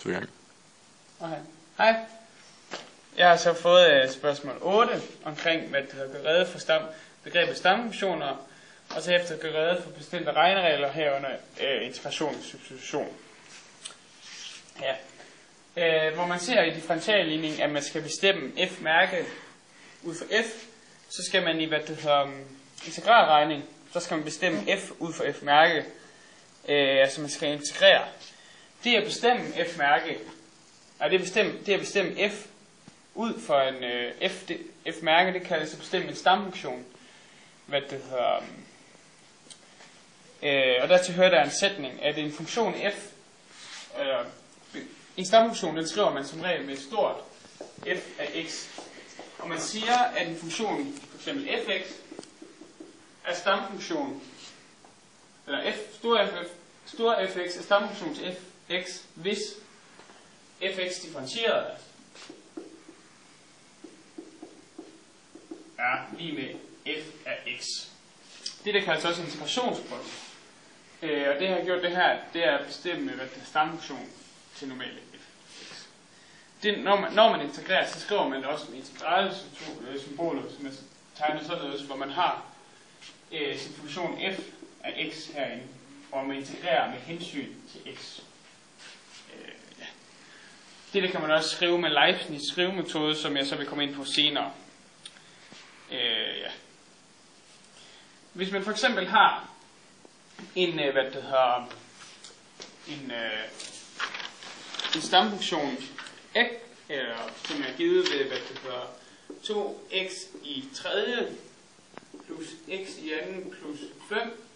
Du er i gang. Okay. Hej. Jeg har så fået spørgsmål 8 omkring, hvad det hedder, gøre rede for begrebet stamfunktioner, og så efter gøre rede for bestemte regneregler herunder integration og substitution. Ja. Hvor man ser i differentialligningen, at man skal bestemme f-mærke ud for f, så skal man i hvad det hedder integralregning, så skal man bestemme f ud for f-mærke, altså man skal integrere. Det at bestemme f-mærke, det at bestemme f ud for en f-mærke, det kaldes at bestemme en stamfunktion. Hvad det hedder, og dertil hører der en sætning, at en funktion f, en stamfunktion, den skriver man som regel med et stort f af x. Og man siger, at en funktion, f.eks. fx, er stamfunktion, eller stor fx er stamfunktion til fx, hvis fx differentieret er lige med f af x. Det der kaldes også integrationsprøve. Og det har gjort det her, det er at bestemme, hvad det er stamfunktion til normale fx. Det, når man integrerer, så skriver man det også med integrale symboler, som er tegnet således, hvor man har sin funktion f af x herinde, og man integrerer med hensyn til x. Ja. Det kan man også skrive med Leibniz skrivemetode, som jeg så vil komme ind på senere. Ja. Hvis man for eksempel har en, en stamfunktion x, som er givet ved 2x i tredje plus x i anden plus 5,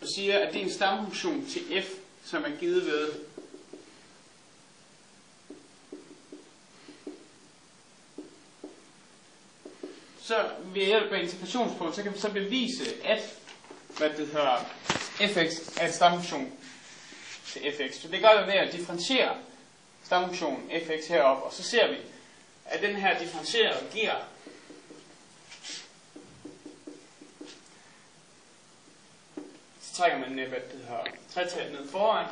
og siger, at det er en stamfunktion til f, som er givet ved så ved hjælp af integrationsprøve, så kan vi så bevise, at fx er en stamfunktion til fx. Så det gør vi ved at differentiere stamfunktionen fx heroppe, og så ser vi, at den her differentieret giver så trækker man tretal ned foran,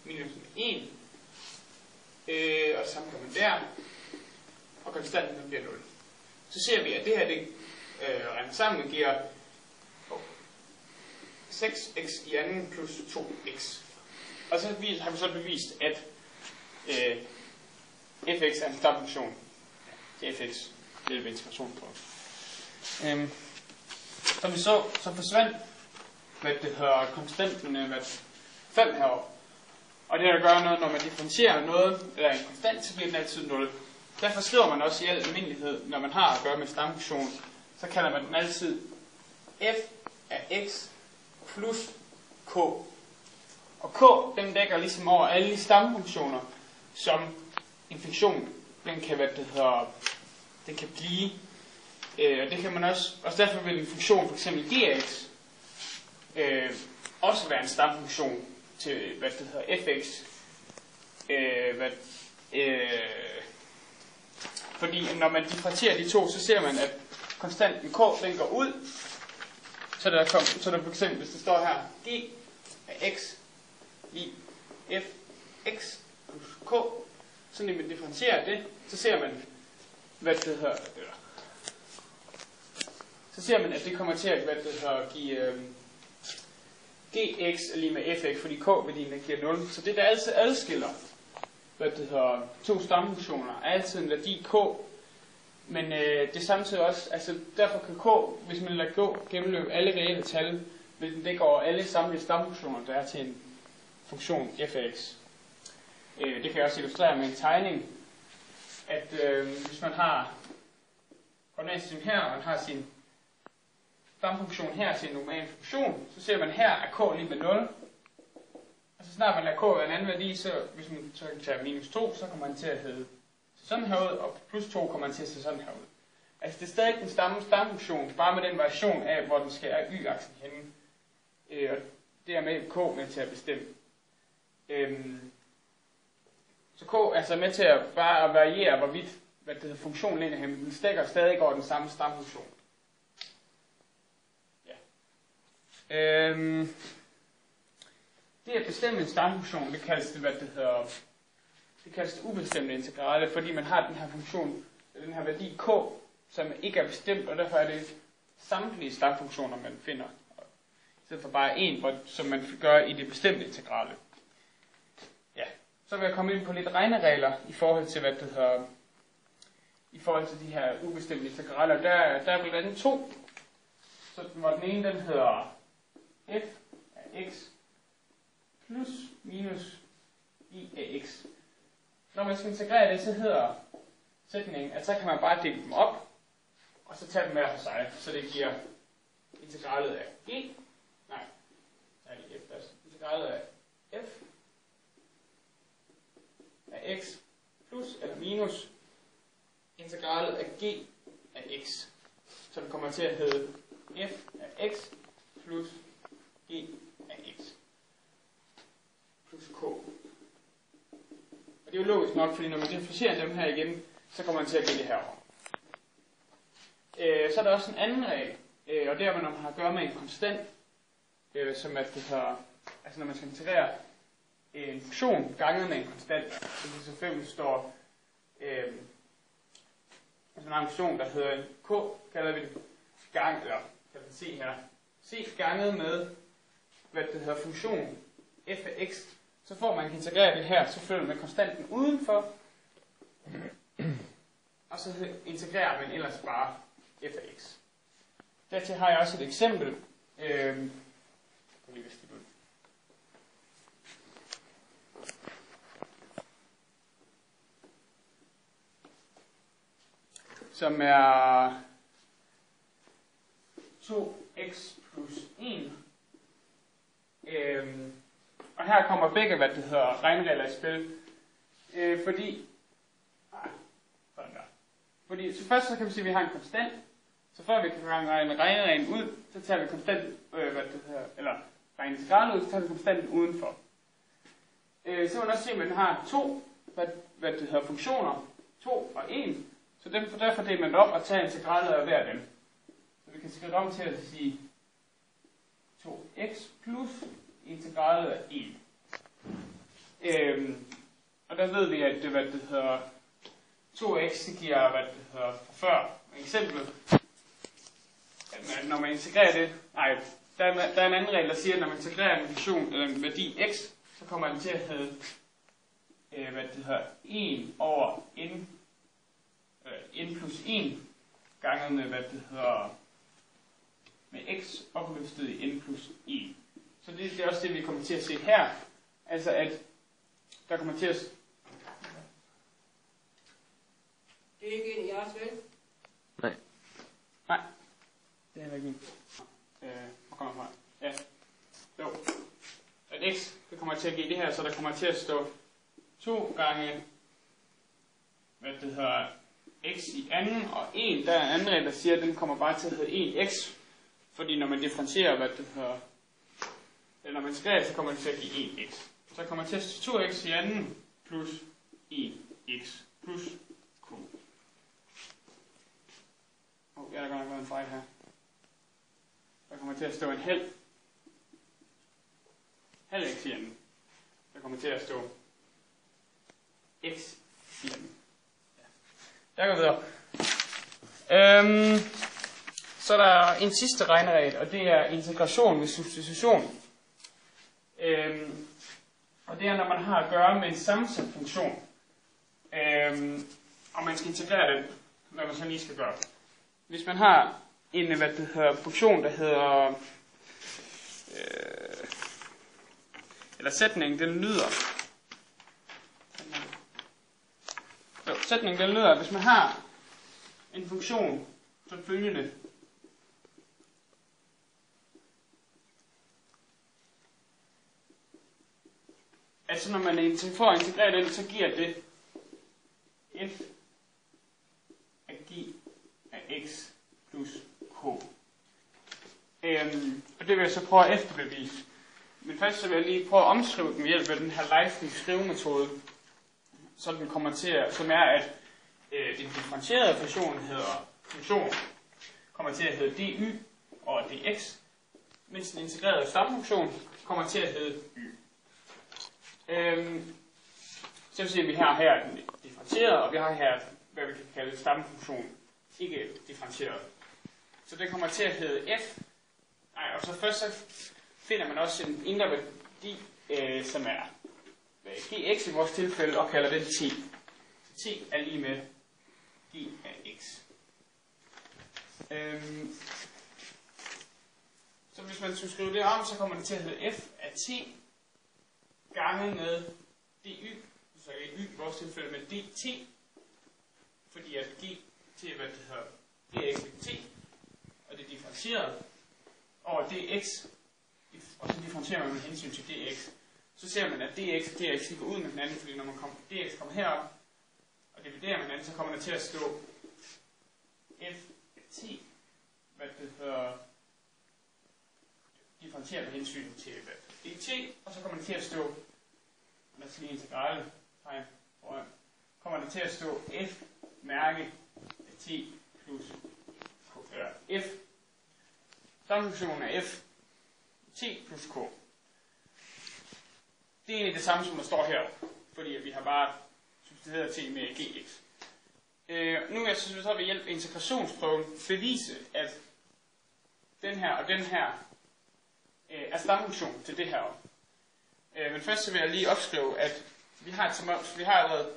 minus 1, og det samme gør man der, og konstanten bliver 0. Så ser vi, at det her, det regner sammen, giver 6x i anden plus 2x. Og så har vi så bevist, at fx er en stamfunktion til fx ved integrationsprøve. Som vi så forsvandt konstanten 5 heroppe. Og det der gør noget, når man differentierer noget, eller en konstant, så bliver den altid 0. Derfor skriver man også i al almindelighed, når man har at gøre med stamfunktion, så kalder man den altid f af x plus k. Og k, den dækker ligesom over alle de stamfunktioner, som en funktion, den kan blive. Og det kan man også derfor vil en funktion, f.eks. gx, også være en stamfunktion til, fx. Fordi når man differentierer de to, så ser man, at konstanten k, den går ud. Så der for eksempel, hvis det står her, g af x i fx plus k, så når man differentierer det, så ser man, så ser man, at det kommer til at give gx er lige med fx, fordi k-værdien giver 0. Så det der altid adskiller to stamfunktioner er altid en værdi k, men det er samtidig også, altså derfor kan k, hvis man lader k gennemløbe alle reelle tal, vil den dække over alle samtlige stamfunktioner, der er til en funktion fx. Det kan jeg også illustrere med en tegning, at hvis man har koordinatsystem her, og man har sin stamfunktion her til en normal funktion, så ser man her, at k lige med 0. Og så snart man lader k være en anden værdi, så hvis man så tager minus 2, så kommer man til at hedde sådan her ud, og plus 2 kommer man til at se sådan her ud. Altså det er stadig den stamfunktion, bare med den variation af, hvor den skal af y-aksen henne. Og det er med k med til at bestemme. Så k er altså med til at bare variere, hvorvidt funktionen ligger hen. Den stikker stadig over den samme stamfunktion. Ja. det at bestemme en stamfunktion, det kaldes det, det kaldes det ubestemte integrale, fordi man har den her funktion, den her værdi k, som ikke er bestemt, og derfor er det samtlige stamfunktioner, man finder, i stedet for bare en, som man gør i det bestemte integrale. Ja, så vil jeg komme ind på lidt regneregler i forhold til, i forhold til de her ubestemte integraler. Der er blandt andet 2. Så hvor den ene, den hedder f af x plus minus i af x. Når man skal integrere det, så hedder sætningen, at så kan man bare dele dem op, og så tage dem hver for sig, så det giver integralet af g, nej, f, altså integralet af f af x plus eller minus integralet af g af x. Så det kommer til at hedde f af x plus g af x plus k. Og det er jo logisk nok, fordi når man differentierer dem her igen, så kommer man til at give det herover. Så er der også en anden regel, og det er, når man har at gøre med en konstant, som at det har, altså når man skal integrere en funktion ganget med en konstant, så det selvfølgelig står, altså man har en funktion, der hedder k, kalder vi det gang, eller kan man se her, c ganget med, hvad det hedder funktion f af x, så får man integrere det her selvfølgelig med konstanten udenfor, og så integrerer man ellers bare f af x. Dertil har jeg også et eksempel, som er 2x plus 1. Og her kommer begge, hvad det hedder, regneregler i spil. Fordi så først så kan vi sige, at vi har en konstant. Så før vi kan regne regnereglen ud, så tager vi konstant, eller regne integralen ud, så tager vi konstanten udenfor. Så kan man også se, at man har 2, hvad det hedder, funktioner, 2 og 1. Så derfor deler man det op og tager integralet af hver af dem. Så vi kan skrive om til at sige 2x plus integralet af 1. Og der ved vi, at det, hvad det hedder, 2x, det giver, hvad det hedder, før eksemplet. At når man integrerer det, der er en anden regel, der siger, at når man integrerer en funktion eller en værdi x, så kommer den til at hedde, hvad det hedder, 1 over n plus 1 ganget med, hvad det hedder, med x opløftet i n plus 1. Så det er også det, vi kommer til at se her. Altså at der kommer til at... Det er ikke en jeres vel? Nej. Nej. Det er heller ikke en. Hvor kommer fra? Ja. Jo. At x, det kommer til at give det her, så der kommer til at stå 2 gange, hvad det hedder, x i anden, og 1, der er en anden regel, der siger, at den kommer bare til at hedde 1x, fordi når man differentierer, hvad det hedder, eller når man skriver, så kommer det til at give 1x. Så kommer til at stå 2x i anden, plus 1x, plus k. Ja, der kommer en fejl her. Der kommer til at stå en halv x i anden. Der kommer til at stå x i anden. Jeg går videre. Så er der en sidste regneregel, og det er integration ved substitution. Og det er, når man har at gøre med en sammensat funktion, og man skal integrere den, hvad man så lige skal gøre. Hvis man har en funktion, der hedder, eller sætningen, den lyder, sætningen den lyder, at hvis man har en funktion som følgende, altså når man får at integrere den, så giver det f af g af x plus k. Og det vil jeg så prøve at efterbevise. Men først så vil jeg lige prøve at omskrive den ved hjælp af den her Leibniz skrivemetode, så den kommer til at, som er, at den differentierede funktion kommer til at hedde dy og dx, mens den integrerede stamfunktion kommer til at hedde y. Så vil sige, at vi har her den differentieret, og vi har her, hvad vi kan kalde stammefunktion, ikke differentieret. Så det kommer til at hedde f. Nej, og så først så finder man også en indre værdi, som er gx i vores tilfælde, og kalder den t. Så t er lige med g af x. Så hvis man skulle skrive det om, så kommer det til at hedde f af t gange med dy, så er y i vores tilfælde med dt, fordi at g til hvad det hedder dx t, og det er differentieret over dx, og så differentierer man med hensyn til dx. Så ser man, at dx og dx går ud med hinanden, fordi når man kommer, dx kommer herop og dividerer med hinanden, så kommer der til at stå f af t, hvad det hedder, differentieret med hensyn til dt, og så kommer det til at stå, lad os lige integrale tegn foran, kommer det til at stå f mærke af t plus k, eller f, stamfunktionen af f t plus k. Det er egentlig det samme, som der står her, fordi vi har bare substitueret t med gx. Nu vil jeg så ved hjælp af integrationsprøven bevise, at den her og den her er stamfunktion til det her. Men først så vil jeg lige opskrive, at vi har allerede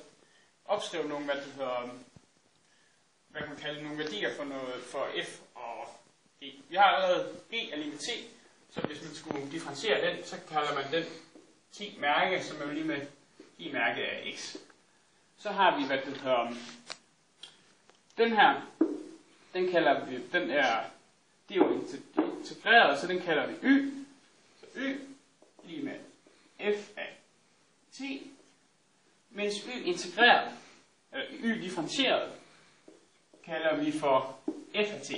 opskrevet nogle, hvad det hedder, hvad man kalder nogle værdier for f og g. Vi har allerede g er lige med t, så hvis man skulle differentiere den, så kalder man den t mærke, som er lige med g mærke af x. Så har vi, hvad det hedder, den her, den kalder vi, det er jo integreret, så den kalder vi y. Så y lige med f af t, mens y integreret, eller y differentieret, kalder vi for f af t.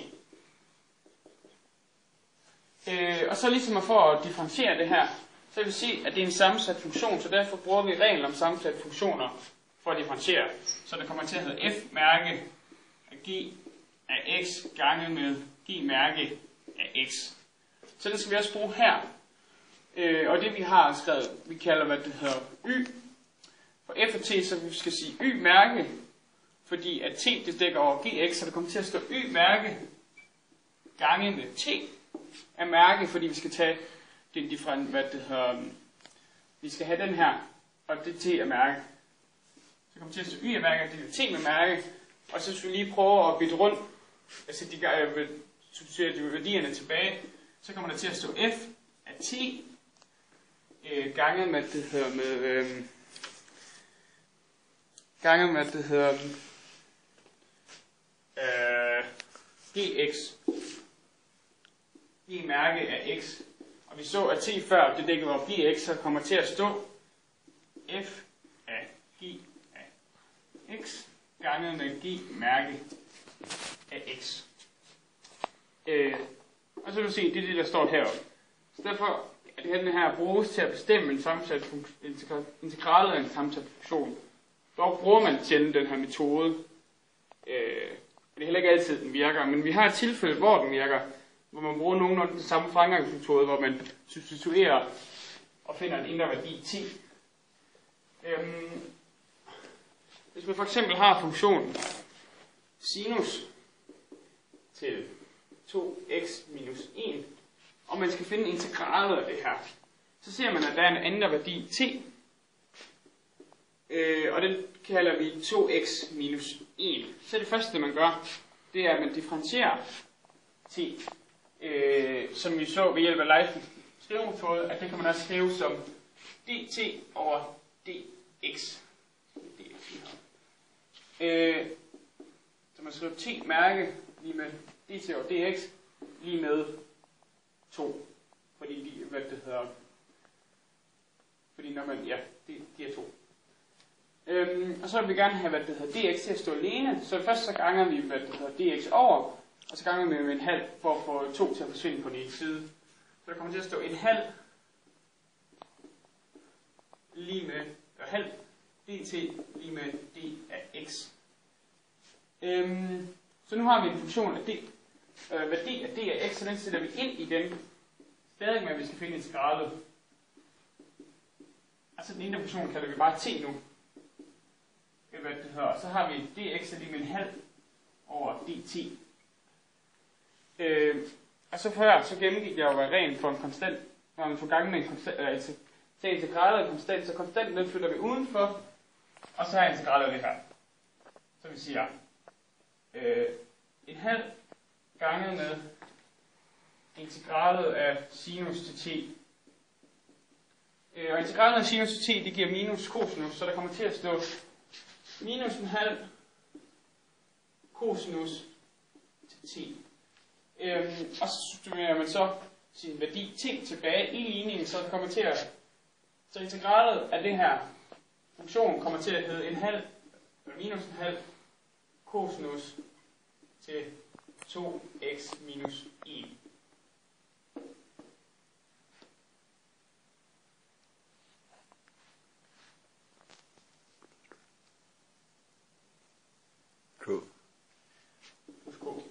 Og så ligesom for at differentiere det her, så vil vi se, at det er en sammensat funktion, så derfor bruger vi reglen om sammensatte funktioner for at differentiere. Så det kommer til at hedde f mærke af g af x gange med g mærke af x. Så det skal vi også bruge her. Og det vi har skrevet, vi kalder hvad det hedder y. For f og t, så vi skal sige y mærke, fordi at t det dækker over gx, så det kommer til at stå y mærke gange med t er mærke, fordi vi skal tage den different, hvad det hedder, vi skal have den her, og det t er mærke. Så kommer til at stå y er mærke, og det er t med mærke, og så skal vi lige prøve at bytte rundt, altså substituere de værdierne tilbage, så kommer der til at stå f af t gange med det hedder med gange med det hedder gx g mærke af x, og vi så at t før det dækkede over gx, så kommer til at stå f af g af x gange med g mærke af x. Og så vil du se, det er det der står heroppe. Så derfor at den her bruges til at bestemme en sammensat integral af en sammensat funktion. Dog bruger man sjældent den her metode. Det er heller ikke altid, den virker, men vi har et tilfælde, hvor den virker, hvor man bruger nogenlunde den samme fremgangsmetode, hvor man substituerer og finder en indre værdi t. Hvis man for eksempel har funktionen sinus til 2x minus 1, og man skal finde integralet af det her, så ser man, at der er en anden værdi t, og den kalder vi 2x minus 1. Så det første, man gør, det er, at man differentierer t, som vi så ved hjælp af Leibniz skrivemetode, at det kan man også skrive som dt over dx. Så man skriver t mærke lige med dt over dx lige med 2, fordi hvad det hedder, fordi når man, ja, det er 2. Og så vil vi gerne have, hvad det hedder, dx til at stå alene, så først så ganger vi, hvad det hedder, dx over, og så ganger vi med en halv, for at få 2 til at forsvinde på den ene side. Så der kommer til at stå en halv, lige med, halv, dt lige med d af x. Så nu har vi en funktion af d, værdi af d af x, så den sætter vi ind i den, stadig med, at vi skal finde integralet. Altså den ene funktion kalder vi bare t nu. Hvad det hedder. Så har vi dx er lige med en halv over dt. Og så før, så gennemgik jeg jo reglen for en konstant, når man tog gange med en konstant, altså til integralet af en konstant, så konstanten den flytter vi udenfor, og så har jeg integralet af det her. Så vi siger, en halv gange med integralet af sinus til t. Og integralet af sinus til t, det giver minus cosinus, så der kommer til at stå minus en halv cosinus til t. Og så summerer man så sin værdi t tilbage i ligningen, så det kommer til at, så integralet af det her funktion kommer til at hedde en halv, minus en halv cosinus til 2x minus 1. Cool. Cool.